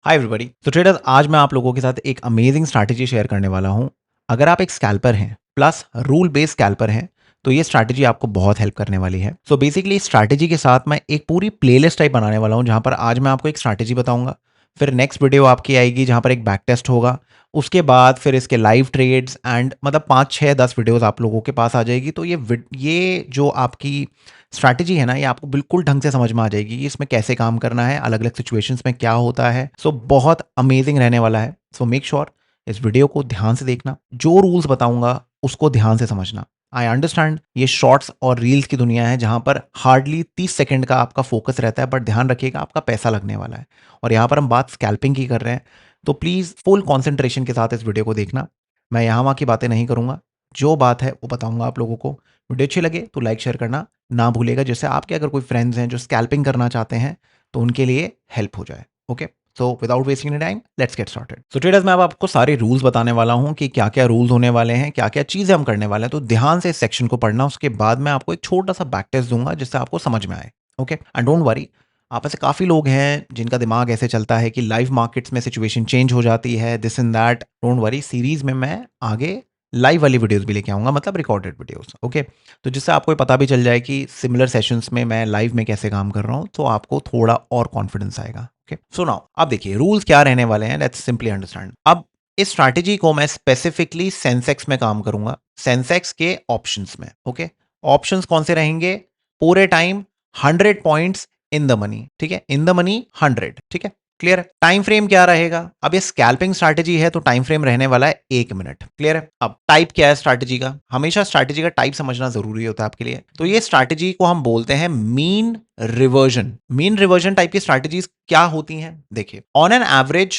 Hi everybody. तो traders, आज मैं आप लोगों के साथ एक अमेजिंग स्ट्रैटेजी शेयर करने वाला हूं। अगर आप एक स्कैल्पर हैं प्लस रूल बेस्ड स्कैल्पर हैं तो ये स्ट्रैटेजी आपको बहुत हेल्प करने वाली है। सो बेसिकली स्ट्रैटेजी के साथ मैं एक पूरी प्लेलिस्ट टाइप बनाने वाला हूं जहां पर आज मैं आपको एक स्ट्रैटेजी बताऊंगा। फिर नेक्स्ट वीडियो आपकी आएगी जहां पर एक बैक टेस्ट होगा। उसके बाद फिर इसके लाइव ट्रेड्स एंड मतलब 5 6 10 वीडियोस आप लोगों के पास आ जाएगी। तो ये जो आपकी स्ट्रैटेजी है ना, ये आपको बिल्कुल ढंग से समझ में आ जाएगी कि इसमें कैसे काम करना है, अलग अलग सिचुएशंस में क्या होता है। सो बहुत अमेजिंग रहने वाला है। सो मेक श्योर इस वीडियो को ध्यान से देखना, जो रूल्स बताऊंगा उसको ध्यान से समझना। आई अंडरस्टैंड ये शॉर्ट्स और रील्स की दुनिया है जहां पर हार्डली 30 सेकंड का आपका फोकस रहता है, बट ध्यान रखिएगा आपका पैसा लगने वाला है। और यहां पर हम बात स्कैल्पिंग की कर रहे हैं, तो प्लीज फुल कॉन्सेंट्रेशन के साथ इस वीडियो को देखना। मैं यहां वहां की बातें नहीं करूंगा, जो बात है वो बताऊंगा आप लोगों को। वीडियो अच्छी लगे तो लाइक शेयर करना ना भूलेगा, जिससे आपके अगर कोई फ्रेंड्स हैं जो स्कैल्पिंग करना चाहते हैं तो उनके लिए हेल्प हो जाए। Okay, so without wasting any time let's get started. So traders, मैं अब आपको सारे रूल्स बताने वाला हूं कि क्या क्या रूल्स होने वाले हैं, क्या क्या चीजें हम करने वाले हैं। तो ध्यान से इस सेक्शन को पढ़ना, उसके बाद मैं आपको एक छोटा सा बैक टेस्ट दूंगा जिससे आपको समझ में आए। ओके, एंड डोंट वरी, आप ऐसे काफी लोग हैं जिनका दिमाग ऐसे चलता है कि लाइव मार्केट्स में सिचुएशन चेंज हो जाती है, this in that. Don't worry, series में मैं आगे लाइव वाली वीडियोस भी लेके आऊंगा, मतलब रिकॉर्डेड वीडियोस। ओके, तो जिससे आपको ये पता भी चल जाए कि सिमिलर सेशंस में मैं लाइव में कैसे काम कर रहा हूं, तो आपको थोड़ा और कॉन्फिडेंस आएगा। ओके, सो नाउ अब देखिए रूल्स क्या रहने वाले हैं, लेट्स सिंपली अंडरस्टैंड। अब इस स्ट्रैटेजी को मैं स्पेसिफिकली सेंसेक्स में काम करूंगा, सेंसेक्स के ऑप्शंस में। ओके, ऑप्शंस कौन से रहेंगे? पूरे time 100 points in the money, ठीक है, इन द मनी 100, ठीक है, क्लियर है। टाइम फ्रेम क्या रहेगा? अब ये स्कैल्पिंग स्ट्रैटेजी है तो टाइम फ्रेम रहने वाला है 1 मिनट, क्लियर है। अब टाइप क्या है स्ट्रैटेजी का? हमेशा स्ट्रैटेजी का टाइप समझना जरूरी होता है आपके लिए। तो ये स्ट्रैटेजी को हम बोलते हैं mean reversion. Mean reversion type की स्ट्रैटेजीज क्या होती हैं? देखिए, ऑन एन एवरेज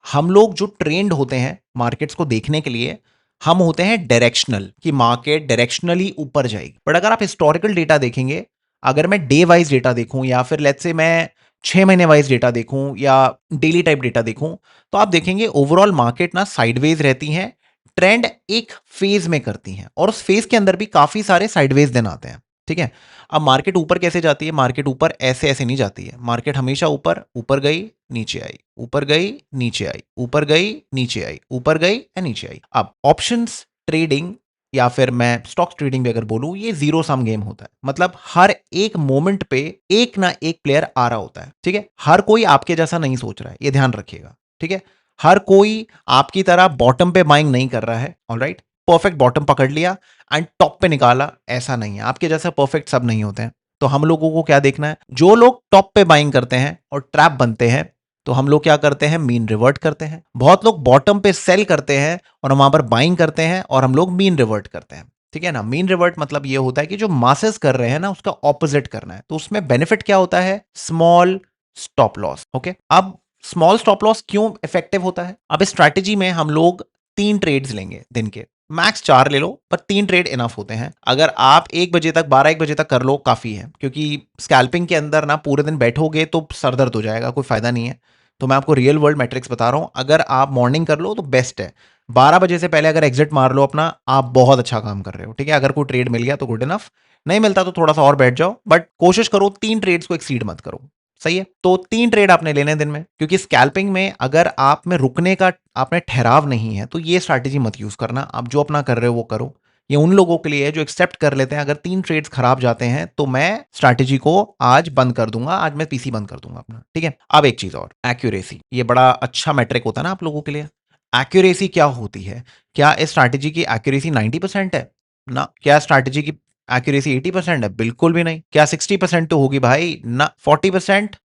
हम लोग जो ट्रेंड होते हैं मार्केट्स को देखने के लिए, हम होते हैं डायरेक्शनल, कि मार्केट डायरेक्शनली ऊपर जाएगी। बट अगर आप हिस्टोरिकल डेटा देखेंगे, अगर मैं डे वाइज डेटा देखूं या फिर लेट्स से मैं 6 महीने वाइज डेटा देखूं या डेली टाइप डेटा देखूं, तो आप देखेंगे ओवरऑल मार्केट ना साइडवेज रहती हैं, ट्रेंड एक फेज में करती हैं, और उस फेज के अंदर भी काफी सारे साइडवेज दिन आते हैं, ठीक है। अब मार्केट ऊपर कैसे जाती है? मार्केट ऊपर ऐसे ऐसे नहीं जाती है, मार्केट हमेशा ऊपर ऊपर गई नीचे आई, ऊपर गई नीचे आई, ऊपर गई नीचे आई, ऊपर गई या नीचे आई। अब ऑप्शंस ट्रेडिंग या फिर मैं स्टॉक ट्रेडिंग भी अगर बोलूं, ये जीरो सम गेम होता है। मतलब हर एक मोमेंट पे एक ना एक प्लेयर आ रहा होता है, ठीक है। हर कोई आपके जैसा नहीं सोच रहा है, ये ध्यान रखिएगा, ठीक है। हर कोई आपकी तरह बॉटम पे बाइंग नहीं कर रहा है, ऑलराइट। परफेक्ट बॉटम पकड़ लिया एंड टॉप पे निकाला, ऐसा नहीं है। आपके जैसा परफेक्ट सब नहीं होते हैं। तो हम लोगों को क्या देखना है? जो लोग टॉप पे बाइंग करते हैं और ट्रैप बनते हैं, तो हम लोग क्या करते हैं? मीन रिवर्ट करते हैं। बहुत लोग बॉटम पे सेल करते हैं और वहां पर बाइंग करते हैं, और हम लोग मीन रिवर्ट करते हैं, ठीक है ना। मीन रिवर्ट मतलब ये होता है कि जो मासेस कर रहे हैं ना, उसका ऑपोजिट करना है। तो उसमें बेनिफिट क्या होता है? Small stop loss. ओके, अब स्मॉल स्टॉप लॉस क्यों इफेक्टिव होता है? अब इस स्ट्रैटेजी में हम लोग 3 ट्रेड्स लेंगे दिन के, मैक्स 4 ले लो, पर 3 ट्रेड इनफ होते हैं। अगर आप 1 बजे तक 12 1 बजे तक कर लो, काफी है, क्योंकि स्कैल्पिंग के अंदर ना पूरे दिन बैठोगे तो सरदर्द हो जाएगा, कोई फायदा नहीं है। तो मैं आपको रियल वर्ल्ड मैट्रिक्स बता रहा हूं, अगर आप मॉर्निंग कर लो तो बेस्ट है। 12 बजे से पहले अगर एग्जिट मार लो अपना, आप बहुत अच्छा काम कर रहे हो, ठीक है। अगर कोई ट्रेड मिल गया तो गुड इनफ, नहीं मिलता तो थोड़ा सा और बैठ जाओ, बट कोशिश करो 3 ट्रेड्स को एक्सीड मत करो, सही है। तो 3 ट्रेड आपने लेने दिन में, क्योंकि स्कैल्पिंग में अगर आप में रुकने का आपने ठहराव नहीं है तो ये स्ट्रैटेजी मत यूज करना। आप जो अपना कर रहे हो वो करो। ये उन लोगों के लिए है जो एक्सेप्ट कर लेते हैं अगर 3 ट्रेड्स खराब जाते हैं तो मैं स्ट्रैटेजी को आज बंद कर दूंगा, आज मैं पीसी बंद कर दूंगा अपना, ठीक है। अब एक चीज और, एक्यूरेसी, ये बड़ा अच्छा मैट्रिक होता है ना आप लोगों के लिए। एक्यूरेसी क्या होती है? क्या इस स्ट्रैटेजी की एक्यूरेसी 90% है? ना। क्या स्ट्रैटेजी की एक्यूरेसी 80% है? बिल्कुल भी नहीं। क्या 60% तो होगी भाई? ना। 40%?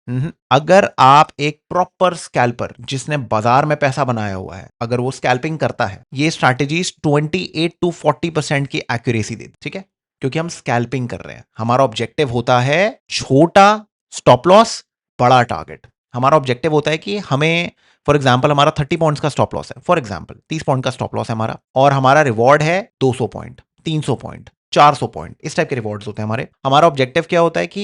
अगर आप एक प्रॉपर स्कैल्पर जिसने बाजार में पैसा बनाया हुआ है, अगर वो स्कैल्पिंग करता है, ये स्ट्रैटेजीज 28 to 40% की एक्यूरेसी देती, ठीक है। क्योंकि हम स्कैल्पिंग कर रहे हैं, हमारा ऑब्जेक्टिव होता है छोटा स्टॉप लॉस, बड़ा टारगेट। हमारा ऑब्जेक्टिव होता है कि हमें, फॉर एग्जाम्पल, हमारा 30 पॉइंट्स का स्टॉप लॉस है, फॉर एग्जाम्पल 30 पॉइंट का स्टॉप लॉस है हमारा, और हमारा रिवॉर्ड है 200 पॉइंट, 300 पॉइंट, 400 पॉइंट, इस टाइप के रिवॉर्ड्स होते हैं हमारे। हमारा ऑब्जेक्टिव क्या होता है कि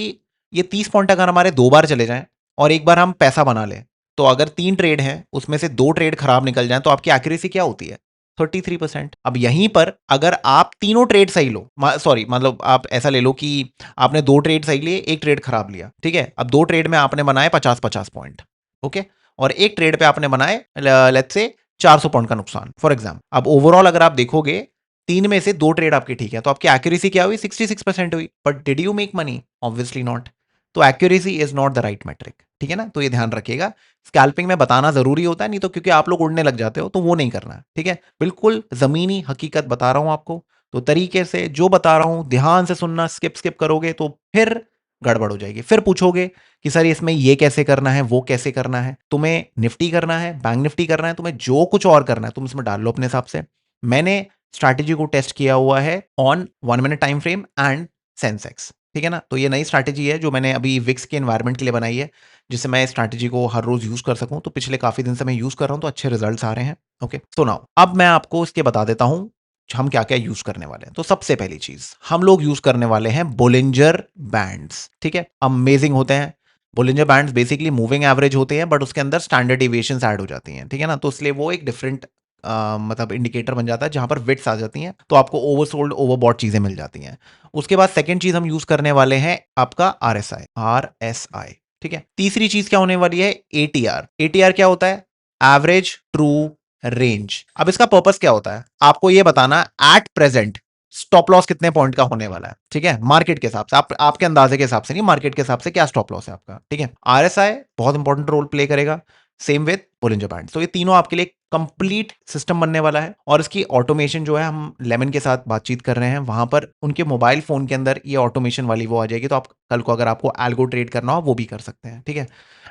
ये 30 पॉइंट अगर हमारे 2 बार चले जाएं और एक बार हम पैसा बना लें, तो अगर 3 ट्रेड हैं उसमें से 2 ट्रेड खराब निकल जाएं तो आपकी एक्यूरेसी क्या होती है? 33%। अब यहीं पर अगर आप तीनों ट्रेड सही लो, सॉरी मतलब आप ऐसा ले लो कि आपने 2 ट्रेड सही लिए, 1 ट्रेड खराब लिया, ठीक है। अब 2 ट्रेड में आपने बनाए 50-50 पॉइंट, ओके। और एक ट्रेड पे आपने बनाए लेट्स से 400 पॉइंट का नुकसान फॉर एग्जाम्पल। अब ओवरऑल अगर आप देखोगे 3 में से 2 ट्रेड आपकी ठीक है, तो आपकी एक्यूरेसी क्या हुई? 66% हुई। But did you make money? Obviously not. तो accuracy is not the right metric, ठीक है ना? तो ये ध्यान रखिएगा। स्कैल्पिंग में बताना जरूरी होता है, नहीं तो क्योंकि आप लोग उड़ने लग जाते हो तो वो नहीं करना है, ठीक है? बिल्कुल जमीनी हकीकत बता रहा हूं आपको, तो तरीके से जो बता रहा हूं ध्यान से सुनना। स्किप स्किप करोगे तो फिर गड़बड़ हो जाएगी। फिर पूछोगे कि सर इसमें ये कैसे करना है, वो कैसे करना है? तुम्हें निफ्टी करना है, बैंक निफ्टी करना है, तुम्हें जो कुछ और करना है तुम इसमें डाल लो अपने हिसाब से। मैंने स्ट्रैटेजी को टेस्ट किया हुआ है on 1 minute time frame and Sensex, ठीक है ना? तो ये नई स्ट्रैटेजी है जो मैंने अभी विक्स के एनवायरनमेंट के लिए बनाई है, जिससे मैं स्ट्रैटेजी को हर रोज यूज कर सकूं। तो पिछले काफी दिन से मैं यूज कर रहा हूं, तो अच्छे रिजल्ट्स आ रहे हैं। ओके, तो नाउ अब मैं आपको इसके बता देता हूं हम क्या क्या यूज करने वाले हैं। तो सबसे पहली चीज हम लोग यूज करने वाले हैं बोलिंजर बैंड्स, ठीक है? अमेजिंग होते हैं Bollinger bands. Basically moving average होते हैं, बट उसके अंदर स्टैंडर्ड डिविएशंस ऐड हो जाती हैं, ठीक है ना? तो इसलिए वो एक डिफरेंट मतलब इंडिकेटर बन जाता है जहां पर विट्स आ जाती हैं, तो आपको ओवरसोल्ड ओवरबॉट चीजें मिल जाती हैं। उसके बाद सेकंड चीज हम यूज करने वाले हैं आपका आरएसआई, ठीक है? तीसरी चीज क्या होने वाली है? एटीआर। एटीआर क्या होता है? Average true range. अब इसका पर्पस क्या होता है? आपको यह बताना एट प्रेजेंट स्टॉप लॉस कितने पॉइंट का होने वाला है, ठीक है? मार्केट के हिसाब से, आपके अंदाजे के हिसाब से नहीं, मार्केट के हिसाब से क्या स्टॉप लॉस है आपका, ठीक है? आरएसआई बहुत इंपॉर्टेंट रोल प्ले करेगा, सेम विद बोलिंजर बैंड। तो ये तीनों आपके लिए कंप्लीट सिस्टम बनने वाला है। और इसकी ऑटोमेशन जो है, हम लेमन के साथ बातचीत कर रहे हैं, वहां पर उनके मोबाइल फोन के अंदर ये ऑटोमेशन वाली वो आ जाएगी। तो आप कल को अगर आपको एल्गो ट्रेड करना हो वो भी कर सकते हैं, ठीक है?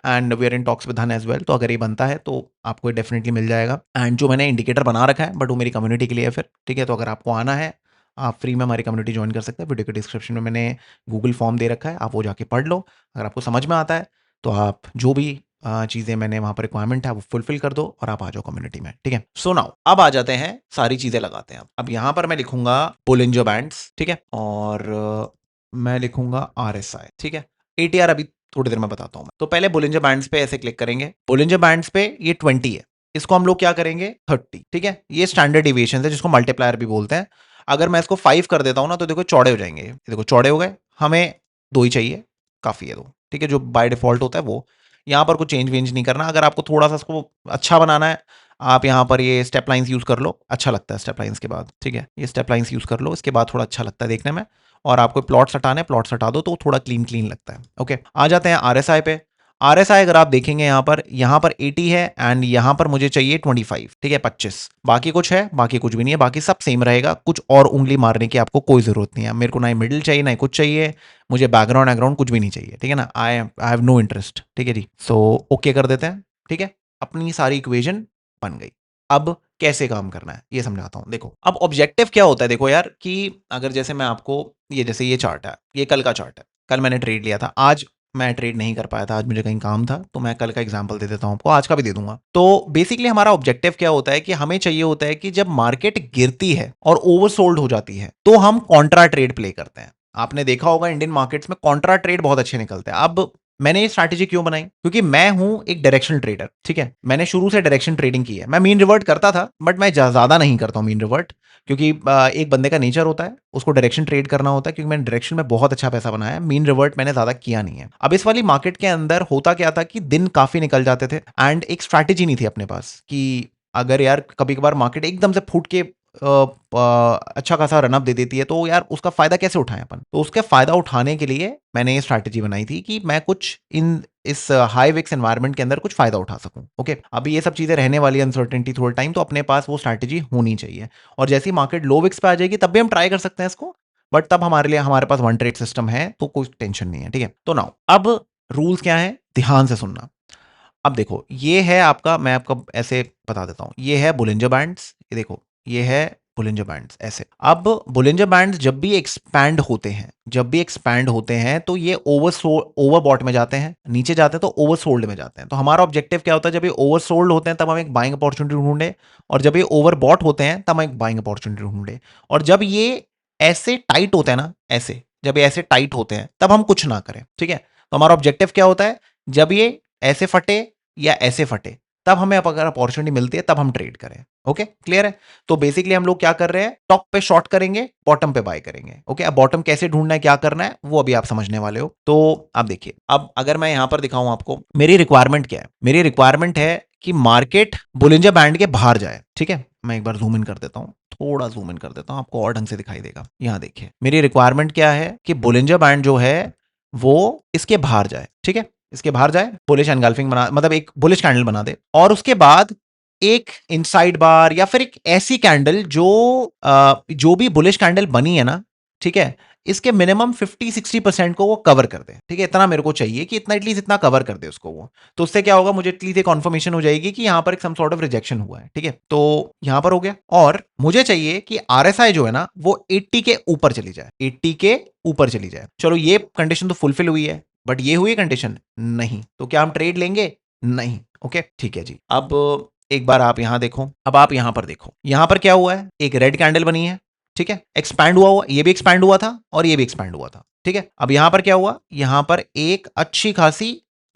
And we are in talks with hun as well. तो अगर ये बनता है तो आपको डेफिनेटली मिल जाएगा। एंड जो मैंने इंडिकेटर बना रखा है, बट वो मेरी कम्युनिटी के लिए है फिर, ठीक है? तो अगर आपको आना है, आप फ्री में हमारी कम्युनिटी ज्वाइन कर सकते हैं। वीडियो के डिस्क्रिप्शन में मैंने गूगल फॉर्म दे रखा है, आप वो जाके पढ़ लो। अगर आपको समझ में आता है तो आप जो भी चीजें मैंने वहां पर रिक्वायरमेंट है वो फुलफिल कर दो और आप आ जाओ कम्युनिटी में, ठीक है? सो नाउ अब आ जाते हैं, सारी चीजें लगाते हैं। अब यहां पर मैं लिखूंगा बोलिंजर बैंड्स, ठीक है? और मैं लिखूंगा आरएसआई, ठीक है? एटीआर अभी थोड़ी देर में बताता हूं मैं। तो पहले बोलिंजर बैंड्स पे ऐसे क्लिक करेंगे। बोलिंजर बैंड्स पे ये 20 है, इसको हम लोग क्या करेंगे? 30, ठीक है? ये स्टैंडर्ड डिविएशन है जिसको मल्टीप्लायर भी बोलते हैं। अगर मैं इसको 5 कर देता हूं ना, तो देखो चौड़े हो जाएंगे। ये देखो चौड़े हो गए। हमें 2 ही चाहिए, काफी है 2, ठीक है? जो बाय डिफॉल्ट होता है वो। यहाँ पर कुछ चेंज वेंज नहीं करना। अगर आपको थोड़ा सा इसको अच्छा बनाना है, आप यहाँ पर ये स्टेप लाइंस यूज कर लो, अच्छा लगता है स्टेप लाइंस के बाद, ठीक है? ये स्टेप लाइंस यूज कर लो, इसके बाद थोड़ा अच्छा लगता है देखने में। और आपको प्लॉट्स हटाने, प्लॉट्स हटा दो तो थोड़ा क्लीन क्लीन लगता है। ओके, आ जाते हैं आरएसआई पे। आरएसआई अगर आप देखेंगे यहाँ पर 80 है एंड यहाँ पर मुझे चाहिए 25, ठीक है? 25। बाकी कुछ है? बाकी कुछ भी नहीं है, बाकी सब सेम रहेगा। कुछ और उंगली मारने की आपको कोई जरूरत नहीं है। मेरे को ना ही मिडिल चाहिए, ना ही कुछ चाहिए, मुझे बैकग्राउंड कुछ भी नहीं चाहिए, ठीक है ना? आई हैव नो इंटरेस्ट, ठीक है जी? सो ओके कर देते हैं, ठीक है? अपनी सारी इक्वेशन बन गई। अब कैसे काम करना है ये समझाता हूं। देखो, अब ऑब्जेक्टिव क्या होता है, देखो यार, कि अगर जैसे मैं आपको ये, जैसे ये चार्ट है, ये कल का चार्ट है, कल मैंने ट्रेड लिया था, आज मैं ट्रेड नहीं कर पाया था, आज मुझे कहीं काम था, तो मैं कल का एग्जांपल दे देता हूं आपको, आज का भी दे दूंगा। तो बेसिकली हमारा ऑब्जेक्टिव क्या होता है कि हमें चाहिए होता है कि जब मार्केट गिरती है और ओवरसोल्ड हो जाती है तो हम कॉन्ट्रा ट्रेड प्ले करते हैं। आपने देखा होगा इंडियन मार्केट्स में कॉन्ट्रा ट्रेड बहुत अच्छे निकलते हैं। अब मैंने ये स्ट्रैटेजी क्यों बनाई? क्योंकि मैं हूं एक डायरेक्शनल ट्रेडर, ठीक है? मैंने शुरू से डायरेक्शन ट्रेडिंग की है। मैं मीन रिवर्ट करता था, बट मैं ज्यादा नहीं करता हूं मीन रिवर्ट, क्योंकि एक बंदे का नेचर होता है, उसको डायरेक्शन ट्रेड करना होता है। क्योंकि मैंने डायरेक्शन में बहुत अच्छा पैसा बनाया है, मीन रिवर्ट मैंने ज्यादा किया नहीं है। अब इस वाली मार्केट के अंदर होता क्या था कि दिन काफी निकल जाते थे एंड एक स्ट्रैटेजी नहीं थी अपने पास कि अगर यार कभी कभार मार्केट एकदम से फूट के अच्छा खासा रनअप दे देती है तो यार उसका फायदा कैसे उठाएं अपन? तो उसका फायदा उठाने के लिए मैंने ये स्ट्रैटेजी बनाई थी कि मैं कुछ इस हाई विक्स एनवायरनमेंट के अंदर कुछ फायदा उठा सकूं। ओके, अभी ये सब चीजें रहने वाली अनसर्टेनिटी थोड़ा टाइम, तो अपने पास वो स्ट्रैटेजी होनी चाहिए। और जैसे ही मार्केट लो विक्स पे आ जाएगी तब भी हम ट्राई कर सकते हैं इसको, बट तब हमारे पास वन ट्रेड सिस्टम है, तो कोई टेंशन नहीं है, ठीक है? तो नाउ अब रूल्स क्या है, ध्यान से सुनना। अब देखो, ये है आपका, मैं आपको ऐसे बता देता हूं, ये है बुलिंजर बैंड्स, ये देखो, ये है बुलिंजर बैंड्स ऐसे। अब बुलिंजर बैंड्स जब भी एक्सपैंड होते हैं, तो ये ओवरबॉट में जाते हैं, नीचे जाते हैं तो ओवरसोल्ड में जाते हैं। तो हमारा ऑब्जेक्टिव क्या होता है? जब ये ओवरसोल्ड होते हैं तब हम एक बाइंग अपॉर्चुनिटी ढूंढे, और जब ये ओवरबॉट होते हैं तब हम एक बाइंग अपॉर्चुनिटी ढूंढे। और जब ये ऐसे टाइट होते हैं ना, ऐसे, जब ये ऐसे टाइट होते हैं तब हम कुछ ना करें, ठीक है? तो हमारा ऑब्जेक्टिव क्या होता है? जब ये ऐसे फटे या ऐसे फटे तब हमें अब अगर अपॉर्चुनिटी मिलती है तब हम ट्रेड करें। ओके, क्लियर है? तो बेसिकली हम लोग क्या कर रहे हैं, टॉप पे शॉर्ट करेंगे, बॉटम पे बाय करेंगे। ओके, अब बॉटम कैसे ढूंढना है, क्या करना है, वो अभी आप समझने वाले हो। तो आप देखिए, अब अगर मैं यहां पर दिखाऊं आपको, मेरी रिक्वायरमेंट क्या है, मेरी रिक्वायरमेंट है कि मार्केट बोलिंजर बैंड के बाहर जाए। ठीक है, मैं एक बार जूम इन कर देता हूं, थोड़ा जूम इन कर देता हूं, आपको और ढंग से दिखाई देगा। यहां देखिए, मेरी रिक्वायरमेंट क्या है कि बोलिंजर बैंड जो है वो इसके बाहर जाए। ठीक है, इसके बाहर जाए, बुलिश एनगल्फिंग बना, मतलब एक बुलिश कैंडल बना दे, और उसके बाद एक इनसाइड बार या फिर एक ऐसी कैंडल जो भी बुलिश कैंडल बनी है ना, ठीक है, इसके मिनिमम 50-60% को वो कवर कर दे। ठीक है, इतना मेरे को चाहिए कि इतना एटलीस्ट इतना कवर कर दे उसको वो। तो उससे क्या होगा, मुझे एटलीस्ट एक कन्फर्मेशन हो जाएगी कि यहां पर एक सम सॉर्ट ऑफ रिजेक्शन हुआ है। ठीक है, तो यहां पर हो गया, और मुझे चाहिए कि आरएसआई जो है ना वो 80 के ऊपर चली जाए, 80 के ऊपर चली जाए। चलो, ये कंडीशन तो फुलफिल हुई है, बट ये हुई कंडीशन नहीं, तो क्या हम ट्रेड लेंगे? नहीं। ओके, ठीक है जी। अब एक बार आप यहां देखो, अब आप यहां पर देखो, यहां पर क्या हुआ है, एक रेड कैंडल बनी है। ठीक है, एक्सपैंड हुआ, ये भी एक्सपैंड हुआ था और ये भी एक्सपैंड हुआ था। ठीक है, अब यहां पर क्या हुआ, यहां पर एक अच्छी खासी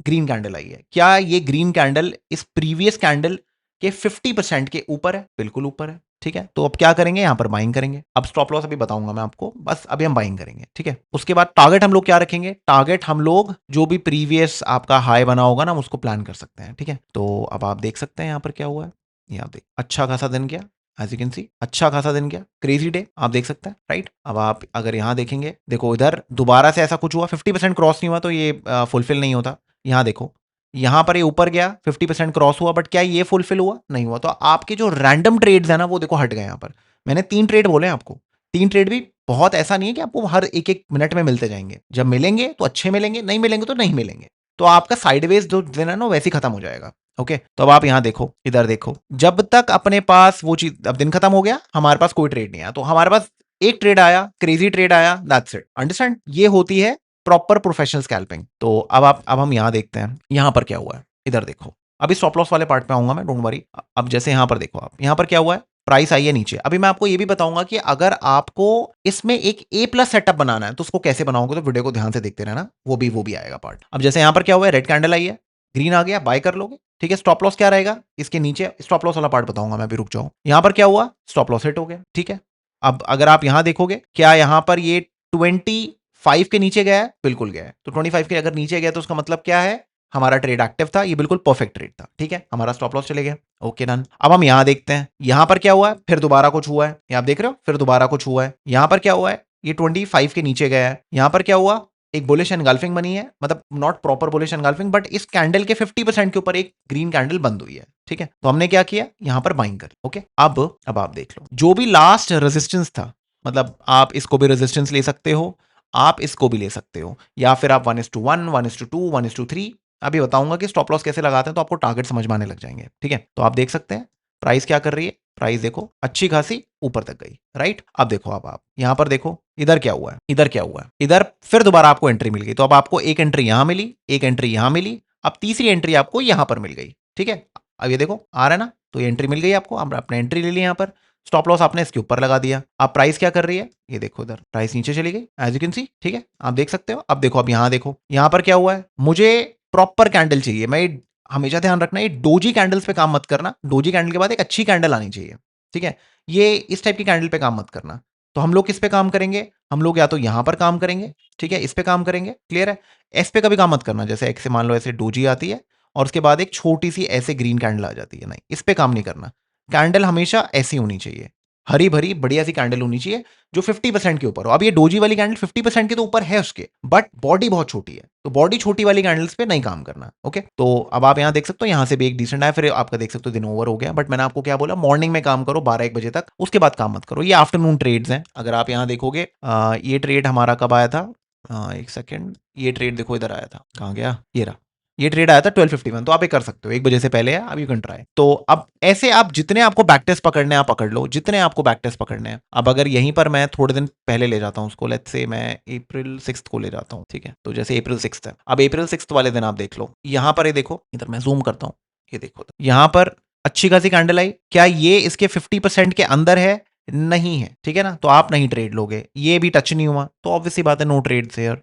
ग्रीन कैंडल आई है। क्या ये ग्रीन कैंडल इस प्रीवियस कैंडल के 50% के ऊपर है? बिल्कुल ऊपर है। ठीक है, तो अब क्या करेंगे, यहां पर बाइंग करेंगे। अब स्टॉप लॉस अभी बताऊंगा मैं आपको, बस अभी हम बाइंग करेंगे। ठीक है, उसके बाद टारगेट हम लोग क्या रखेंगे, टारगेट हम लोग जो भी प्रीवियस आपका हाई बना होगा ना, हम उसको प्लान कर सकते हैं। ठीक है, तो अब आप देख सकते हैं यहां पर क्या हुआ है, ये आप देख, अच्छा खासा दिन गया, एज यू कैन सी, अच्छा खासा दिन गया, क्रेजी डे, आप देख सकते हैं, राइट। अब आप अगर यहां देखेंगे, देखो इधर दोबारा से ऐसा कुछ हुआ, 50% क्रॉस नहीं हुआ तो ये फुलफिल नहीं होता। यहां देखो, यहां पर ये ऊपर गया, 50% क्रॉस हुआ, बट क्या ये फुलफिल हुआ? नहीं हुआ। तो आपके जो रैंडम ट्रेड्स है ना, वो देखो हट गए। यहां पर मैंने 3 ट्रेड बोले आपको, 3 ट्रेड भी बहुत ऐसा नहीं है कि आपको हर एक एक मिनट में मिलते जाएंगे। जब मिलेंगे तो अच्छे मिलेंगे, नहीं मिलेंगे तो नहीं मिलेंगे। तो आपका साइडवेज जो दिन है ना वैसे ही खत्म हो जाएगा। ओके, तो अब आप यहां देखो, इधर देखो, जब तक अपने पास वो चीज, अब दिन खत्म हो गया, हमारे पास कोई ट्रेड नहीं आया, तो हमारे पास एक ट्रेड आया, क्रेजी ट्रेड आया, दैट्स इट। अंडरस्टैंड? ये होती है प्रॉपर प्रोफेशनल स्कैल्पिंग। तो अब हम यहां देखते हैं, यहां पर क्या हुआ है, इधर देखो। अभी स्टॉप लॉस वाले पार्ट पे आऊंगा मैं, डोंट वरी। अब जैसे यहां पर देखो, आप यहां पर क्या हुआ है, प्राइस आई है नीचे। अभी मैं आपको ये भी बताऊंगा कि अगर आपको इसमें एक ए प्लस सेटअप बनाना है तो उसको कैसे बनाओगे, तो वीडियो को ध्यान से देखते रहना, वो भी आएगा पार्ट। अब जैसे यहां पर क्या हुआ है, रेड कैंडल आई है, ग्रीन आ गया, बाय कर लोगे। ठीक है, स्टॉप लॉस क्या रहेगा इसके नीचे, स्टॉप लॉस वाला पार्ट बताऊंगा मैं, भी रुक जाओ। यहां पर क्या हुआ, स्टॉप लॉस हिट हो गया। ठीक है, अब अगर आप यहां देखोगे, क्या यहां पर ये 25 के नीचे गया है? बिल्कुल गया है। तो 25 के अगर नीचे गया तो उसका मतलब क्या है, हमारा ट्रेड एक्टिव था, ये बिल्कुल परफेक्ट ट्रेड था। ठीक है, हमारा स्टॉप लॉस चले गया। Okay done. अब हम यहां देखते हैं, यहां पर क्या हुआ है, फिर दोबारा कुछ हुआ है, ये आप देख रहे हो, फिर दोबारा कुछ हुआ है। यहां पर क्या हुआ है, ये 25 के नीचे गया है। यहां पर क्या हुआ, एक बुलिश एनगल्फिंग बनी है, मतलब not proper bullish engulfing, but इस कैंडल के 50% के ऊपर एक ग्रीन कैंडल बंद हुई है। ठीक है, तो हमने क्या किया, यहां पर बाइंग कर। ओके, अब आप देख लो, जो भी लास्ट रेजिस्टेंस था, मतलब आप इसको भी रेजिस्टेंस ले सकते हो, आप इसको भी ले सकते हो, या फिर आप 1:1, 1:2, 1:3, अभी बताऊंगा कि स्टॉप लॉस कैसे लगाते हैं, तो आपको टारगेट समझ में आने लग जाएंगे। ठीक है, तो आप देख सकते हैं प्राइस क्या कर रही है, प्राइस देखो अच्छी खासी ऊपर तक गई, राइट। अब देखो, अब आप यहां पर देखो, इधर क्या हुआ है, इधर क्या हुआ है, इधर फिर दोबारा आपको एंट्री मिल गई। तो अब आपको एक एंट्री यहां मिली, एक एंट्री यहां मिली, अब तीसरी एंट्री आपको यहां पर मिल गई। ठीक है, अब ये देखो आ रहा है ना, तो ये एंट्री मिल गई आपको, अब आपने एंट्री ले ली यहां पर, स्टॉप लॉस आपने इसके ऊपर लगा दिया। अब प्राइस क्या कर रही है, ये देखो, इधर प्राइस नीचे चली गई, एज यू कैन सी। ठीक है, आप देख सकते हो। अब देखो, अब यहां देखो, यहां पर क्या हुआ है, मुझे प्रॉपर कैंडल चाहिए। मैं हमेशा ध्यान रखना, ये डोजी कैंडल्स पे काम मत करना, डोजी कैंडल के बाद एक अच्छी कैंडल आनी चाहिए। ठीक है, ये इस टाइप की कैंडल पे काम मत करना। तो हम लोग किस पे काम करेंगे, हम लोग या तो यहां पर काम करेंगे, ठीक है, इस पे काम करेंगे, क्लियर है। एस पे कभी काम मत करना, जैसे एक से मान लो ऐसे डोजी आती है और उसके बाद एक छोटी सी ऐसे ग्रीन कैंडल आ जाती है, नहीं, इस पे काम नहीं करना। कैंडल हमेशा ऐसी होनी चाहिए, हरी भरी बढ़िया सी कैंडल होनी चाहिए, जो 50% के ऊपर हो। अब ये डोजी वाली कैंडल 50% के तो ऊपर है उसके, बट बॉडी बहुत छोटी है, तो बॉडी छोटी वाली कैंडल्स पे नहीं काम करना। ओके, तो अब आप यहां देख सकते हो, यहां से भी एक डिसेंट आया, फिर आपका देख सकते हो दिन ओवर हो गया। बट मैंने आपको क्या बोला, मॉर्निंग में काम करो 12-1 बजे तक, उसके बाद काम मत करो। ये आफ्टरनून ट्रेड्स हैं। अगर आप यहां देखोगे, ये ट्रेड हमारा कब आया था, एक सेकेंड, ये ट्रेड देखो इधर आया था, कहां गया, ये रहा, ये ट्रेड आया था 12:51। तो आप ये कर सकते हो, 1 बजे से पहले है, अब यू कैन ट्राई। तो अब ऐसे आप जितने आपको बैक टेस्ट पकड़ने हैं आप पकड़ लो, जितने आपको बैक टेस्ट पकड़ने हैं। अब अगर यहीं पर मैं थोड़े दिन पहले ले जाता हूं उसको, लेट्स से मैं April 6 को ले जाता हूं, ठीक है, तो जैसे April 6 है, अब April 6 वाले दिन आप देख लो, यहां पर ये देखो, इधर मैं जूम करता हूं, ये देखो यहां पर अच्छी खासी कैंडल आई, क्या ये इसके 50% के अंदर है? नहीं है, ठीक है ना, तो आप नहीं ट्रेड लोगे। ये भी टच नहीं हुआ, तो ऑब्वियसली बात है, नो ट्रेड शेयर।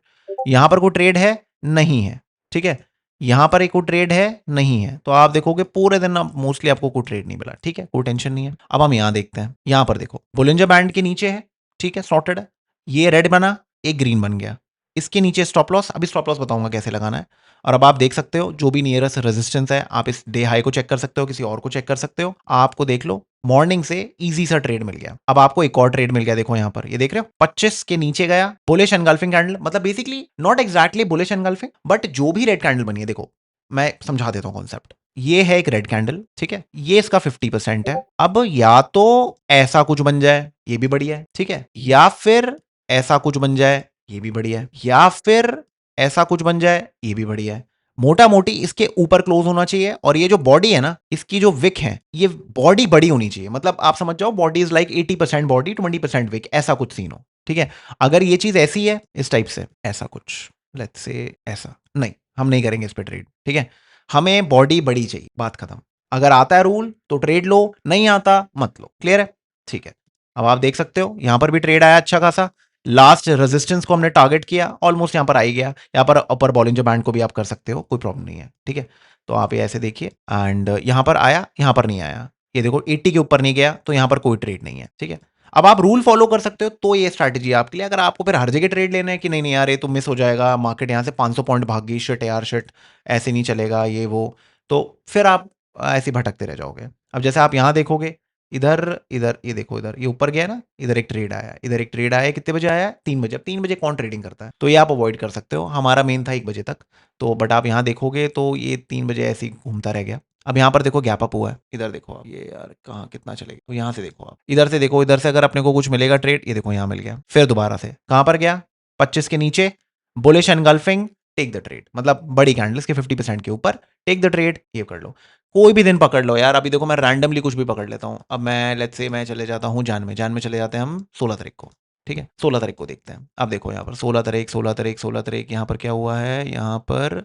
यहां पर कोई ट्रेड है? नहीं है, ठीक है। यहाँ पर एक कोई ट्रेड है नहीं है, तो आप देखोगे पूरे दिन मोस्टली आपको कोई ट्रेड नहीं मिला। ठीक है, कोई टेंशन नहीं है। अब हम यहाँ देखते हैं, यहाँ पर देखो बोलिंजर बैंड के नीचे है, ठीक है, सॉर्टेड है। ये रेड बना, एक ग्रीन बन गया, इसके नीचे स्टॉप लॉस। अभी स्टॉप लॉस बताऊंगा कैसे लगाना है। और अब आप देख सकते हो जो भी नियरेस्ट रेजिस्टेंस है, आप इस डे हाई को चेक कर सकते हो, किसी और को चेक कर सकते हो। आपको देख लो मॉर्निंग से इजी सा ट्रेड मिल गया। अब आपको एक और ट्रेड मिल गया, देखो यहाँ पर, ये देख रहे हो 25 के नीचे गया, बुलिश एनगल्फिंग कैंडल, मतलब basically not exactly bullish engulfing, but जो भी रेड कैंडल बनी है, देखो मैं समझा देता हूं कॉन्सेप्ट। ये है एक रेड कैंडल, ठीक है, ये इसका 50% है। अब या तो ऐसा कुछ बन जाए, ये भी बढ़िया है, ठीक है, या फिर ऐसा कुछ बन जाए, ये भी बढ़िया है, या फिर ऐसा कुछ बन जाए, ये भी बढ़िया है। मोटा मोटी इसके ऊपर क्लोज होना चाहिए, और ये जो बॉडी है ना, इसकी जो विक है, ये बॉडी बड़ी होनी चाहिए। मतलब आप समझ जाओ body is like 80% body 20% wick, ऐसा कुछ सीन हो। ठीक है, अगर ये चीज ऐसी है इस टाइप से, ऐसा कुछ, लेट्स से ऐसा, नहीं हम नहीं करेंगे इस पे ट्रेड। ठीक है, हमें बॉडी बड़ी चाहिए, बात खत्म। अगर आता है रूल तो ट्रेड लो, नहीं आता मत लो। क्लियर है? ठीक है, अब आप देख सकते हो यहां पर भी ट्रेड आया अच्छा खासा। लास्ट रेजिस्टेंस को हमने टारगेट किया, ऑलमोस्ट यहां पर आ ही गया। यहां पर अपर बॉलिंजर बैंड को भी आप कर सकते हो, कोई प्रॉब्लम नहीं है। ठीक है, तो आप ये ऐसे देखिए, एंड यहां पर आया, यहां पर नहीं आया, ये देखो 80 के ऊपर नहीं गया, तो यहां पर कोई ट्रेड नहीं है। ठीक है, अब आप रूल फॉलो कर सकते हो, तो ये स्ट्रैटेजी है आपके लिए। अगर आपको फिर हर जगह ट्रेड लेना है कि नहीं नहीं यार ये तो मिस हो जाएगा, मार्केट यहाँ से 500 पॉइंट भाग गई, शिट यार शिट, ऐसे नहीं चलेगा ये वो, तो फिर आप ऐसे ही भटकते रह जाओगे। अब जैसे आप यहाँ देखोगे, इधर इधर ये देखो, इधर ये ऊपर गया ना, इधर एक ट्रेड आया, इधर एक ट्रेड आया, कितने बजे आया? 3 बजे। अब 3 बजे कौन ट्रेडिंग करता है? तो ये आप अवॉइड कर सकते हो। हमारा मेन था 1 बजे तक, तो बट आप यहाँ देखोगे तो ये 3 बजे ऐसे ही घूमता रह गया। अब यहाँ पर देखो गैप अप हुआ है, इधर देखो आप, ये यार कहाँ कितना चलेगा, तो यहाँ से देखो आप, इधर से देखो, इधर से अगर अपने को कुछ मिलेगा ट्रेड, ये देखो यहाँ मिल गया, फिर दोबारा से कहाँ पर गया? 25 के नीचे, bullish engulfing, take the trade, मतलब बड़ी कैंडल्स के 50% के ऊपर टेक द ट्रेड, ये कर लो। कोई भी दिन पकड़ लो यार, अभी देखो मैं रैंडमली कुछ भी पकड़ लेता हूँ। अब मैं लेट्स से मैं चले जाता हूँ जान में चले जाते हैं हम 16 तारीख को। ठीक है, 16 तारीख को देखते हैं। अब देखो यहाँ पर 16 तारीख, 16 तारीख, 16 तारीख, यहाँ पर क्या हुआ है? यहाँ पर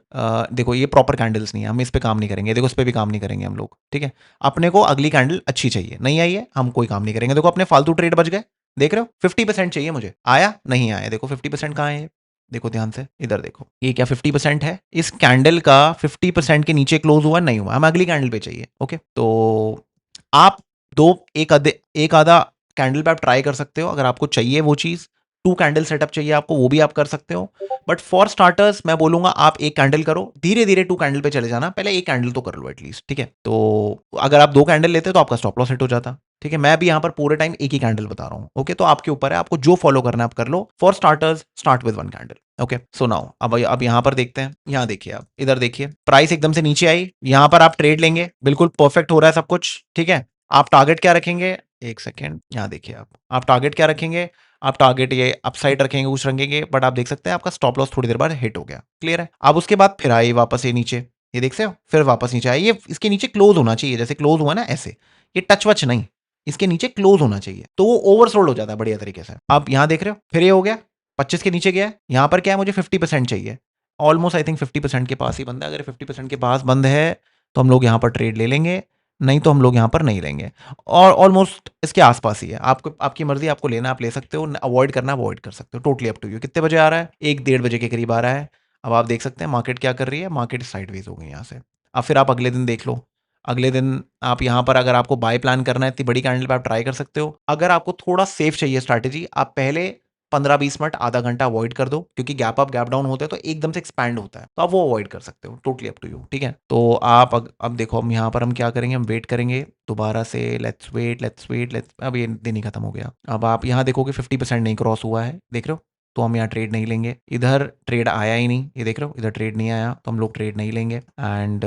देखो ये प्रॉपर कैंडल्स नहीं है, हम इस पे काम नहीं करेंगे। देखो इस पे भी काम नहीं करेंगे हम लोग। ठीक है, अपने को अगली कैंडल अच्छी चाहिए, नहीं आई है हम कोई काम नहीं करेंगे। देखो अपने फालतू ट्रेड बच गए, देख रहे हो 50% चाहिए मुझे, आया नहीं आया? देखो 50% कहाँ है? देखो ध्यान से, इधर देखो, ये क्या 50% है? इस कैंडल का 50% के नीचे क्लोज हुआ नहीं हुआ, हम अगली कैंडल पे चाहिए। ओके, तो आप दो एक आधा कैंडल पे आप ट्राई कर सकते हो, अगर आपको चाहिए वो चीज। 2 कैंडल सेटअप चाहिए आपको, वो भी आप कर सकते हो। बट फॉर स्टार्टर्स मैं बोलूंगा आप एक कैंडल करो, धीरे धीरे 2 कैंडल पे चले जाना, पहले एक कैंडल तो कर लो एटलीस्ट। ठीक है, तो अगर आप 2 कैंडल लेते तो आपका स्टॉप लॉस हिट हो जाता। ठीक है, मैं भी यहाँ पर पूरे टाइम एक ही कैंडल बता रहा हूँ। ओके, तो आपके ऊपर है, आपको जो फॉलो करना है आप कर लो। For starters start with 1 candle. Okay, so now अब यहाँ पर देखते हैं। यहाँ देखिए, आप इधर देखिए, प्राइस एकदम से नीचे आई, यहाँ पर आप ट्रेड लेंगे, बिल्कुल परफेक्ट हो रहा है सब कुछ। ठीक है, आप टारगेट क्या रखेंगे? एक सेकेंड, यहाँ देखिए, आप टारगेट क्या रखेंगे? आप टारगेट ये अपसाइड रखेंगे, कुछ रखेंगे, बट आप देख सकते हैं आपका स्टॉप लॉस थोड़ी देर बाद हिट हो गया। क्लियर है? अब उसके बाद फिर आई वापस ये नीचे, ये देख सकते हो, फिर वापस नीचे आई। ये इसके नीचे क्लोज होना चाहिए, जैसे क्लोज हुआ ना ऐसे, ये टच वच नहीं, इसके नीचे क्लोज होना चाहिए, तो वो ओवरसोल्ड हो जाता है बढ़िया तरीके से। आप यहाँ देख रहे हो, फिर ये हो गया 25 के नीचे गया। यहाँ पर क्या है? मुझे 50% चाहिए, ऑलमोस्ट आई थिंक 50% के पास ही बंद है। अगर 50% के पास बंद है तो हम लोग यहाँ पर ट्रेड ले लेंगे, नहीं तो हम लोग यहाँ पर नहीं लेंगे। और ऑलमोस्ट इसके आसपास ही है, आपको आपकी मर्जी, आपको लेना आप ले सकते हो, अवॉइड करना अवॉइड कर सकते हो, टोटली अप टू यू। कितने बजे आ रहा है? 1-1:30 बजे के करीब आ रहा है। अब आप देख सकते हैं मार्केट क्या कर रही है, मार्केट साइडवेज हो गई यहाँ से। अब फिर आप अगले दिन देख लो, अगले दिन आप यहाँ पर अगर आपको बाय प्लान करना है इतनी बड़ी कैंडल पे आप ट्राई कर सकते हो। अगर आपको थोड़ा सेफ चाहिए स्ट्रैटेजी, आप पहले 15-20 मिनट आधा घंटा अवॉइड कर दो, क्योंकि गैप अप गैप डाउन होता है तो एकदम से एक्सपैंड होता है, तो आप वो अवॉइड कर सकते हो, टोटली अप टू यू। ठीक है, तो आप अब देखो, हम यहाँ पर हम क्या करेंगे, हम वेट करेंगे दोबारा से, लेट्स वेट, अब ये दिन ही खत्म हो गया। अब आप यहाँ देखोगे 50% नहीं क्रॉस हुआ है, देख रहे हो, तो हम यहाँ ट्रेड नहीं लेंगे। इधर ट्रेड आया ही नहीं, ये देख रहे हो, इधर ट्रेड नहीं आया, तो हम लोग ट्रेड नहीं लेंगे। एंड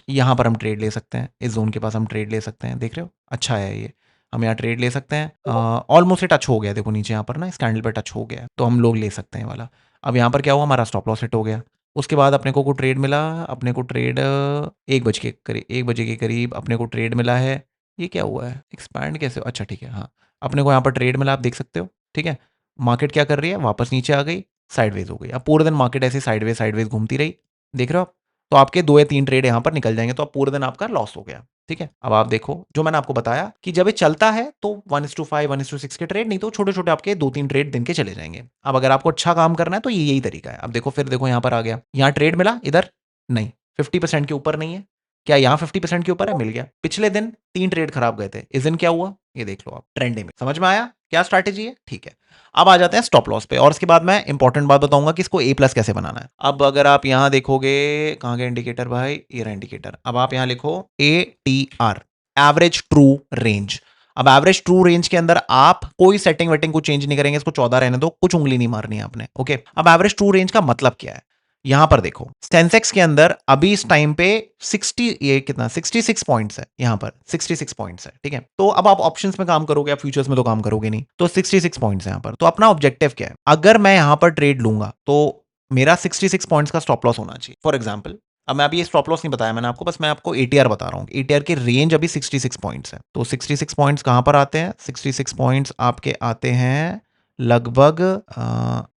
यहाँ पर हम ट्रेड ले सकते हैं, इस जोन के पास हम ट्रेड ले सकते हैं, देख रहे हो अच्छा है ये, हम यहाँ ट्रेड ले सकते हैं। ऑलमोस्ट टच हो गया, देखो नीचे यहाँ पर ना इस कैंडल पे टच हो गया है, तो हम लोग ले सकते हैं ये वाला। अब यहाँ पर क्या हुआ, हमारा स्टॉप लॉस हिट हो गया। उसके बाद अपने को ट्रेड मिला, अपने को ट्रेड 1 बजे के करीब अपने को ट्रेड मिला है। ये क्या हुआ है, एक्सपैंड कैसे? अच्छा ठीक है, हाँ, अपने को यहाँ पर ट्रेड मिला, आप देख सकते हो। ठीक है, मार्केट क्या कर रही है, वापस नीचे आ गई, साइडवेज हो गई। अब पूरे दिन मार्केट ऐसे साइडवेज साइडवेज घूमती रही, देख रहे हो आप, तो आपके 2 या 3 ट्रेड यहाँ पर निकल जाएंगे, तो आप पूरे दिन आपका लॉस हो गया। ठीक है, अब आप देखो जो मैंने आपको बताया कि जब ये चलता है तो 1:5 1:6 के ट्रेड, नहीं तो छोटे छोटे आपके 2-3 ट्रेड दिन के चले जाएंगे। अब अगर आपको अच्छा काम करना है तो ये यही तरीका है। अब देखो, फिर देखो यहाँ पर आ गया, यहाँ ट्रेड मिला, इधर नहीं। 50% के ऊपर नहीं है। क्या यहाँ 50% के ऊपर है? मिल गया। पिछले दिन 3 ट्रेड खराब गए थे। इस दिन क्या हुआ? ये देख लो आप, ट्रेंडिंग में। समझ में आया क्या स्ट्रैटेजी है? ठीक है। अब आ जाते हैं स्टॉप लॉस पे, और इसके बाद मैं इंपॉर्टेंट बात बताऊंगा कि इसको A+ कैसे बनाना है। अब अगर आप यहां देखोगे, कहां गया इंडिकेटर भाई? ये रहा इंडिकेटर। अब आप यहां लिखो ATR, एवरेज ट्रू रेंज। अब एवरेज ट्रू रेंज के अंदर आप कोई सेटिंग वेटिंग को चेंज नहीं करेंगे, इसको 14 रहने दो, कुछ उंगली नहीं मारनी है आपने। ओके। अब एवरेज ट्रू रेंज का मतलब क्या है? यहां पर देखो, सेंसेक्स के अंदर अभी इस टाइम पे 60, ये कितना 66 पॉइंट्स है, यहां पर 66 पॉइंट्स है। ठीक है। तो अब आप ऑप्शंस में काम करोगे, आप फ्यूचर्स में तो काम करोगे नहीं, तो 66 पॉइंट्स है यहां पर। तो अपना ऑब्जेक्टिव क्या है? अगर मैं यहां पर ट्रेड लूंगा तो मेरा 66 पॉइंट्स का स्टॉप लॉस होना चाहिए। फॉर एग्जाम्पल, अब मैं अभी ये स्टॉप लॉस नहीं बताया मैंने आपको, बस मैं आपको ATR बता रहा हूं। ATR की रेंज अभी 66 पॉइंट्स है। तो 66 पॉइंट्स कहां पर आते हैं? 66 पॉइंट्स आपके आते हैं लगभग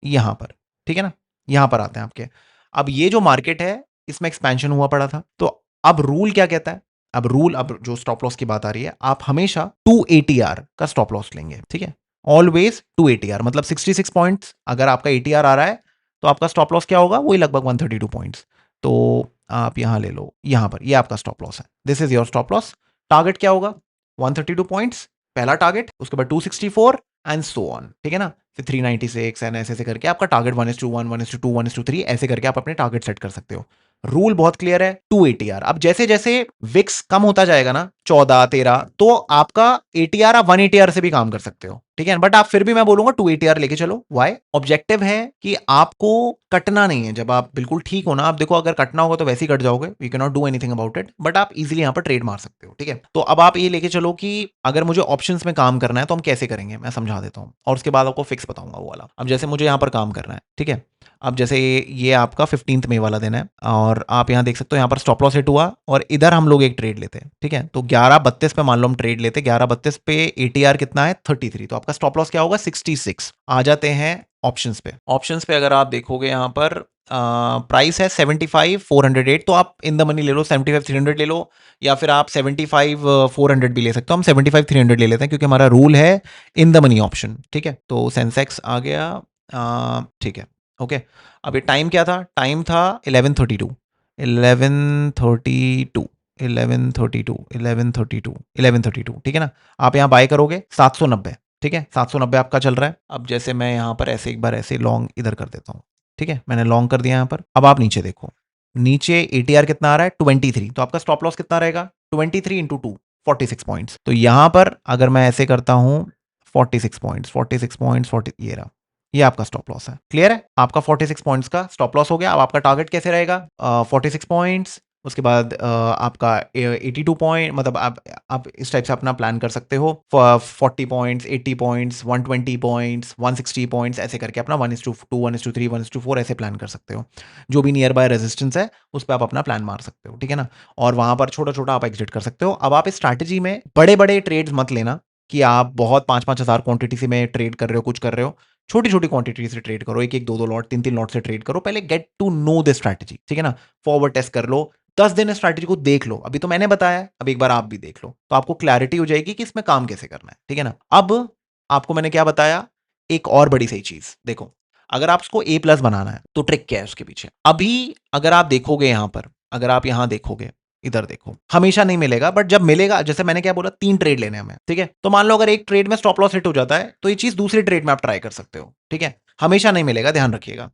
यहां पर। ठीक है ना? यहां पर आते हैं आपके। अब ये जो मार्केट है, इसमें एक्सपेंशन हुआ पड़ा था। तो अब रूल क्या कहता है? अब जो स्टॉप लॉस की बात आ रही है, आप हमेशा 2 ATR का स्टॉप लॉस लेंगे। ठीक है। ऑलवेज 2 ATR, मतलब 66 पॉइंट्स अगर आपका ATR आ रहा है तो आपका स्टॉप लॉस क्या होगा? वही लगभग 132 पॉइंट्स। तो आप यहां ले लो, यहां पर ये आपका स्टॉप लॉस है। This is your stop loss. Target क्या होगा? 132 पॉइंट्स पहला टारगेट, उसके बाद 264 एंड सो ऑन। ठीक है ना? फिर 396 एंड ऐसे ऐसे करके आपका टारगेट 1:1, 1:2, 1:3 ऐसे करके आप अपने टारगेट सेट कर सकते हो। रूल बहुत क्लियर है, 2 ATR। अब जैसे जैसे विक्स कम होता जाएगा ना, 14, 13, तो आपका ATR आप 1 ATR से भी काम कर सकते हो। ठीक है। बट आप फिर भी मैं बोलूंगा 2 ATR लेके चलो। वाई? ऑब्जेक्टिव है कि आपको कटना नहीं है। जब आप बिल्कुल ठीक हो ना, आप देखो अगर कटना होगा तो वैसे ही कट जाओगे, you can not do anything about it, but आप इजीली यहां पर ट्रेड मार सकते हो। ठीक है। तो अब आप ये लेके चलो कि अगर मुझे ऑप्शंस में काम करना है तो हम कैसे करेंगे, मैं समझा देता हूं, और उसके बाद आपको फिक्स बताऊंगा वो वाला। अब जैसे मुझे यहां पर काम करना है, ठीक है। अब जैसे ये आपका 15 मई वाला दिन है, और आप यहां देख सकते हो यहां पर स्टॉप लॉस हिट हुआ, और इधर हम लोग एक ट्रेड लेते हैं। ठीक है। तो 11:32 पे मान लो हम ट्रेड लेते, 11:32 पे ATR कितना है? 33। तो आपका स्टॉप लॉस क्या होगा? 66। आ जाते हैं ऑप्शंस पे। ऑप्शंस पे अगर आप देखोगे यहां पर प्राइस है 75,408, तो आप इन द मनी ले लो, 75,300 ले लो, या फिर आप 75,400 भी ले सकते हो। हम 75,300 ले लेते हैं क्योंकि हमारा रूल है इन द मनी ऑप्शन। ठीक है। तो सेंसेक्स आ गया। ठीक है। ओके। अब ये टाइम क्या था? टाइम था 11:32, 11:32, 11:32, 11:32, 11:32। ठीक है ना? आप यहाँ बाय करोगे 790। ठीक है। 790 आपका चल रहा है। अब जैसे मैं यहाँ पर ऐसे एक बार ऐसे लॉन्ग इधर कर देता हूँ। ठीक है। मैंने लॉन्ग कर दिया यहाँ पर। अब आप नीचे देखो, नीचे ATR कितना आ रहा है? 23। तो आपका स्टॉप लॉस कितना रहेगा? 23 इंटू 2, 46 पॉइंट्स। तो यहां पर अगर मैं ऐसे करता हूं, 46 पॉइंट्स, 46 पॉइंट्स, 40, ये रहा, ये आपका स्टॉप लॉस है। क्लियर है? आपका 46 पॉइंट्स का स्टॉप लॉस हो गया। अब आपका टारगेट कैसे रहेगा? 46 पॉइंट्स, उसके बाद आपका 82 पॉइंट, मतलब आप इस टाइप से अपना प्लान कर सकते हो। 40 पॉइंट्स, 80 पॉइंट्स, 120 पॉइंट्स, 160 पॉइंट्स, ऐसे करके अपना 1:2, 1:3, 1:4 ऐसे प्लान कर सकते हो। जो भी नियर बाय रेजिस्टेंस है उस पर आप अपना प्लान मार सकते हो। ठीक है ना? और वहां पर छोटा छोटा आप एग्जिट कर सकते हो। अब आप इस स्ट्रैटेजी में बड़े बड़े ट्रेड्स मत लेना कि आप बहुत 5-5 हजार क्वांटिटी से में ट्रेड कर रहे हो, कुछ कर रहे हो। छोटी छोटी क्वांटिटी से ट्रेड करो, एक एक दो दो लॉट, तीन तीन लॉट से ट्रेड करो। पहले get to know this strategy. ठीक है ना? फॉरवर्ड टेस्ट कर लो, 10 दिन स्ट्रैटेजी को देख लो। अभी तो मैंने बताया, अब एक बार आप भी देख लो, तो आपको क्लैरिटी हो जाएगी कि इसमें काम कैसे करना है। ठीक है ना? अब आपको मैंने क्या बताया, एक और बड़ी सही चीज देखो, अगर आप उसको A+ बनाना है तो ट्रिक क्या है उसके पीछे? अभी अगर आप देखोगे यहां पर, अगर आप यहां देखोगे, इधर देखो, हमेशा नहीं मिलेगा, बट जब मिलेगा, जैसे मैंने क्या बोला, 3 ट्रेड लेने हमें। ठीक है। तो मान लो अगर एक ट्रेड में स्टॉप लॉस हिट हो जाता है तो ये चीज दूसरी ट्रेड में आप ट्राई कर सकते हो। ठीक है। हमेशा नहीं मिलेगा, ध्यान रखिएगा।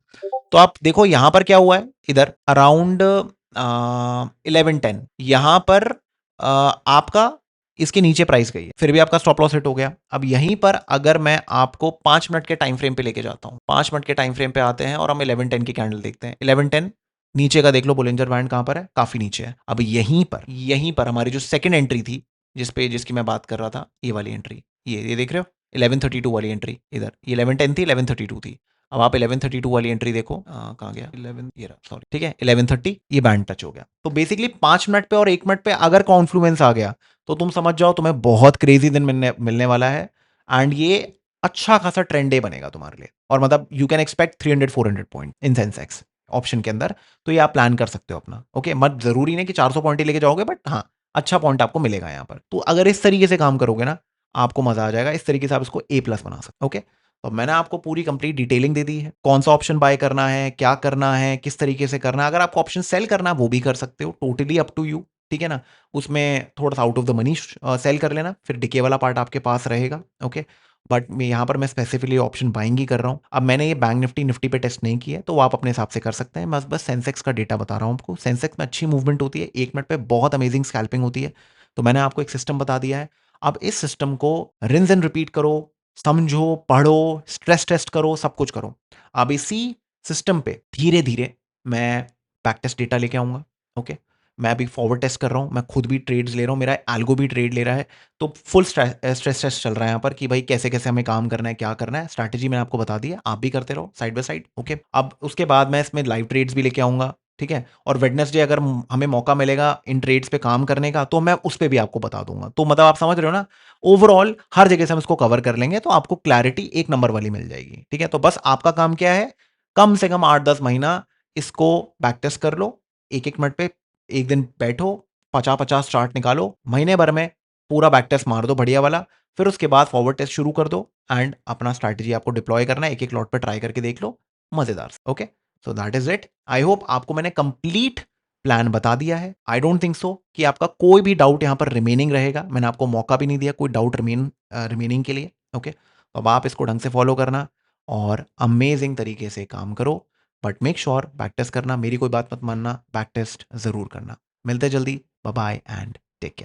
तो आप देखो यहां पर क्या हुआ है, इधर अराउंड 11:10 यहां पर आपका इसके नीचे प्राइस गई है, फिर भी आपका स्टॉप लॉस हिट हो गया। अब यहीं पर अगर मैं आपको 5 मिनट के टाइम फ्रेम पे लेके जाता हूं, 5 मिनट के टाइम फ्रेम पे आते हैं और हम 11:10 की कैंडल देखते हैं। 11:10 नीचे का देख लो, बोलिंजर बैंड कहां पर है? काफी नीचे है। अब यहीं पर हमारी जो सेकंड एंट्री थी, जिसकी मैं बात कर रहा था, ये वाली एंट्री, ये देख रहे हो, 11:32 वाली एंट्री, इधर ये 11:10 थी, 11:32 थी। अब आप 11:32 वाली एंट्री देखो, कहाँ गया 11, ये रहा, सॉरी। ठीक है। 11:30 ये बैंड टच हो गया। तो बेसिकली 5 मिनट पे और 1 मिनट पे अगर कॉन्फ्लुएंस आ गया तो तुम समझ जाओ तुम्हें बहुत क्रेजी दिन मिलने वाला है। एंड ये अच्छा खासा ट्रेंड डे बनेगा तुम्हारे लिए, और मतलब you can expect 300-400 point in Sensex option के अंदर। तो ये आप प्लान कर सकते हो अपना। ओके। मत जरूरी नहीं कि 400 पॉइंट ही लेके जाओगे, बट हाँ, अच्छा पॉइंट आपको मिलेगा यहाँ पर। तो अगर इस तरीके से काम करोगे ना, आपको मजा आ जाएगा। इस तरीके से आप इसको A+ बना सकते हो। ओके। तो मैंने आपको पूरी कंप्लीट डिटेलिंग दे दी है, कौन सा ऑप्शन बाय करना है, क्या करना है, किस तरीके से करना है। अगर आपको ऑप्शन सेल करना है वो भी कर सकते हो, टोटली अप टू यू, ठीक है ना। उसमें थोड़ा सा out of the money sell कर लेना, फिर डिके वाला पार्ट आपके पास रहेगा। ओके, बट मैं यहाँ पर मैं स्पेसिफिकली ऑप्शन बाइंग ही कर रहा हूँ। अब मैंने ये बैंक निफ्टी निफ्टी पे टेस्ट नहीं किया है, तो वो आप अपने हिसाब से कर सकते हैं। बस बस सेंसेक्स का डेटा बता रहा हूँ आपको। सेंसेक्स में अच्छी मूवमेंट होती है, 1 मिनट पे बहुत अमेजिंग स्कैल्पिंग होती है। तो मैंने आपको एक सिस्टम बता दिया है। अब इस सिस्टम को रिंस एंड रिपीट करो, समझो, पढ़ो, स्ट्रेस टेस्ट करो, सब कुछ करो। अब इसी सिस्टम पे धीरे धीरे मैं बैक टेस्ट डेटा लेके आऊंगा। ओके, मैं अभी फॉरवर्ड टेस्ट कर रहा हूँ, मैं खुद भी ट्रेड्स ले रहा हूँ, मेरा एल्गो भी ट्रेड ले रहा है। तो फुल स्ट्रेस टेस्ट चल रहा है यहाँ पर कि भाई कैसे कैसे हमें काम करना है, क्या करना है। स्ट्रैटेजी मैंने आपको बता दी है, आप भी करते रहो साइड बाय साइड। ओके, अब उसके बाद मैं इसमें लाइव ट्रेड्स भी लेके आऊंगा, ठीक है। और वेडनेसडे अगर हमें मौका मिलेगा इन ट्रेड्स पे काम करने का, तो मैं उस पे भी आपको बता दूंगा। तो मतलब आप समझ रहे हो ना, ओवरऑल हर जगह से हम इसको कवर कर लेंगे, तो आपको क्लैरिटी एक नंबर वाली मिल जाएगी, ठीक है। तो बस आपका काम क्या है, कम से कम 8-10 महीना इसको बैक टेस्ट कर लो। एक एक मिनट पे एक दिन बैठो, 50-50 चार्ट निकालो, महीने भर में पूरा बैक टेस्ट मार दो बढ़िया वाला। फिर उसके बाद फॉरवर्ड टेस्ट शुरू कर दो एंड अपना स्ट्रैटेजी आपको डिप्लॉय करना है, एक एक लॉट पे ट्राई करके देख लो, मजेदार। Okay, so that is it. I hope आपको मैंने कंप्लीट प्लान बता दिया है। आई डोंट थिंक सो कि आपका कोई भी डाउट यहां पर रिमेनिंग रहेगा। मैंने आपको मौका भी नहीं दिया कोई डाउट रिमेनिंग के लिए। ओके, तो अब आप इसको ढंग से फॉलो करना और अमेजिंग तरीके से काम करो। But make sure backtest करना, मेरी कोई बात मत मानना, बैक टेस्ट जरूर करना। मिलते जल्दी, bye bye and take care.